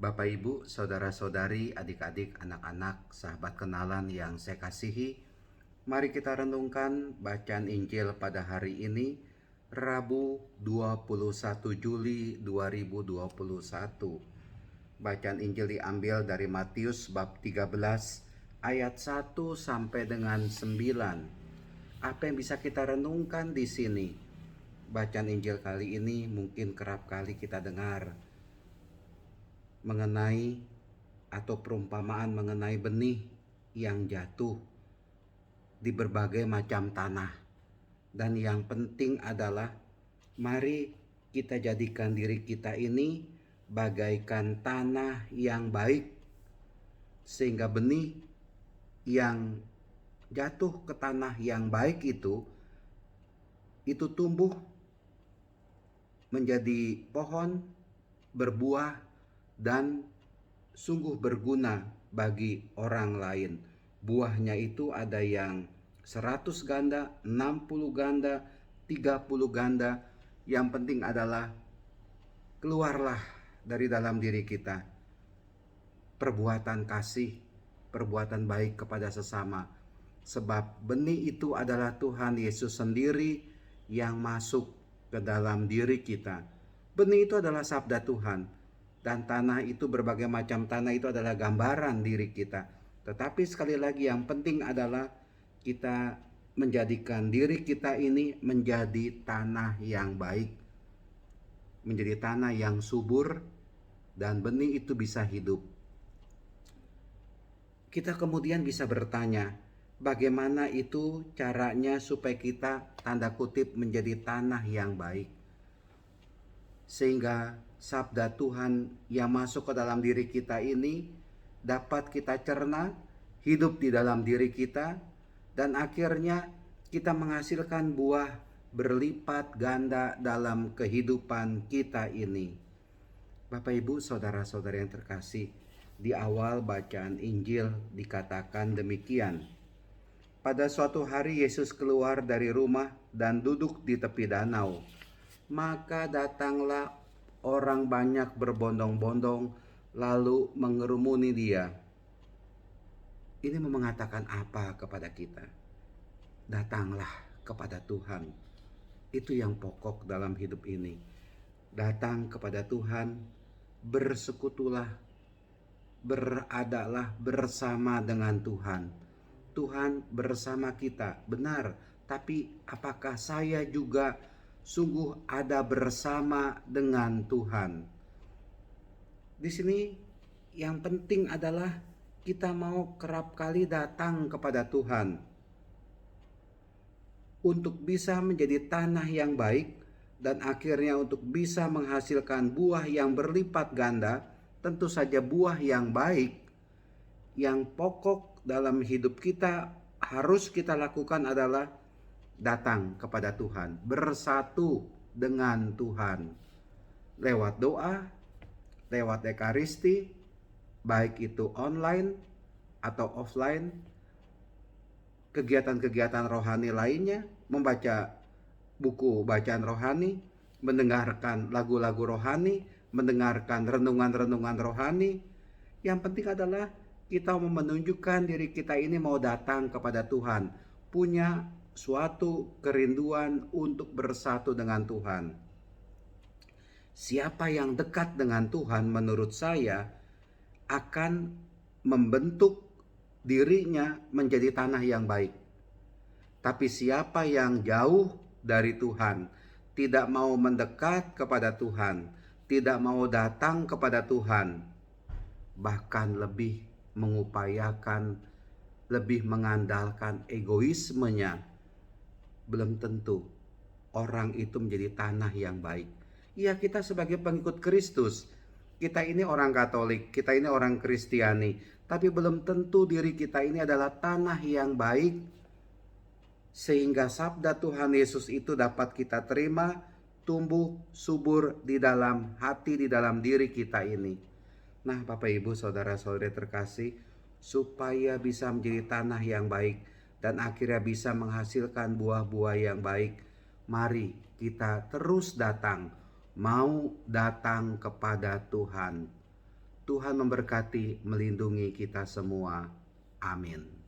Bapak, Ibu, saudara-saudari, adik-adik, anak-anak, sahabat kenalan yang saya kasihi, mari kita renungkan bacaan Injil pada hari ini, Rabu 21 Juli 2021. Bacaan Injil diambil dari Matius bab 13 ayat 1 sampai dengan 9. Apa yang bisa kita renungkan di sini? Bacaan Injil kali ini mungkin kerap kali kita dengar mengenai atau perumpamaan mengenai benih yang jatuh di berbagai macam tanah. Dan yang penting adalah mari kita jadikan diri kita ini bagaikan tanah yang baik, sehingga benih yang jatuh ke tanah yang baik itu tumbuh menjadi pohon, berbuah, dan sungguh berguna bagi orang lain. Buahnya itu ada yang 100 ganda, 60 ganda, 30 ganda. Yang penting adalah keluarlah dari dalam diri kita perbuatan kasih, perbuatan baik kepada sesama. Sebab benih itu adalah Tuhan Yesus sendiri yang masuk ke dalam diri kita. Benih itu adalah sabda Tuhan. Dan tanah itu, berbagai macam tanah itu adalah gambaran diri kita. Tetapi sekali lagi yang penting adalah kita menjadikan diri kita ini menjadi tanah yang baik, menjadi tanah yang subur, dan benih itu bisa hidup. Kita kemudian bisa bertanya, bagaimana itu caranya supaya kita tanda kutip menjadi tanah yang baik, sehingga sabda Tuhan yang masuk ke dalam diri kita ini dapat kita cerna, hidup di dalam diri kita, dan akhirnya kita menghasilkan buah berlipat ganda dalam kehidupan kita ini. Bapak, Ibu, saudara-saudara yang terkasih, di awal bacaan Injil dikatakan demikian. Pada suatu hari Yesus keluar dari rumah dan duduk di tepi danau. Maka datanglah orang banyak berbondong-bondong lalu mengerumuni dia. Ini mengatakan apa kepada kita? Datanglah kepada Tuhan. Itu yang pokok dalam hidup ini. Datang kepada Tuhan, bersekutulah, beradalah bersama dengan Tuhan. Tuhan bersama kita, benar. Tapi apakah saya juga sungguh ada bersama dengan Tuhan? Di sini yang penting adalah kita mau kerap kali datang kepada Tuhan untuk bisa menjadi tanah yang baik, dan akhirnya untuk bisa menghasilkan buah yang berlipat ganda. Tentu saja buah yang baik, yang pokok dalam hidup kita harus kita lakukan adalah datang kepada Tuhan, bersatu dengan Tuhan lewat doa, lewat ekaristi, baik itu online atau offline, kegiatan-kegiatan rohani lainnya, membaca buku bacaan rohani, mendengarkan lagu-lagu rohani, mendengarkan renungan-renungan rohani. Yang penting adalah kita mau menunjukkan diri kita ini mau datang kepada Tuhan, punya suatu kerinduan untuk bersatu dengan Tuhan. Siapa yang dekat dengan Tuhan menurut saya akan membentuk dirinya menjadi tanah yang baik. Tapi siapa yang jauh dari Tuhan, tidak mau mendekat kepada Tuhan, tidak mau datang kepada Tuhan, bahkan lebih mengupayakan, lebih mengandalkan egoismenya, belum tentu orang itu menjadi tanah yang baik. Ya, kita sebagai pengikut Kristus, kita ini orang Katolik, kita ini orang Kristiani, tapi belum tentu diri kita ini adalah tanah yang baik, sehingga sabda Tuhan Yesus itu dapat kita terima, tumbuh subur di dalam hati, di dalam diri kita ini. Nah, Bapak, Ibu, saudara-saudari terkasih, supaya bisa menjadi tanah yang baik dan akhirnya bisa menghasilkan buah-buah yang baik, mari kita terus datang, mau datang kepada Tuhan. Tuhan memberkati, melindungi kita semua. Amin.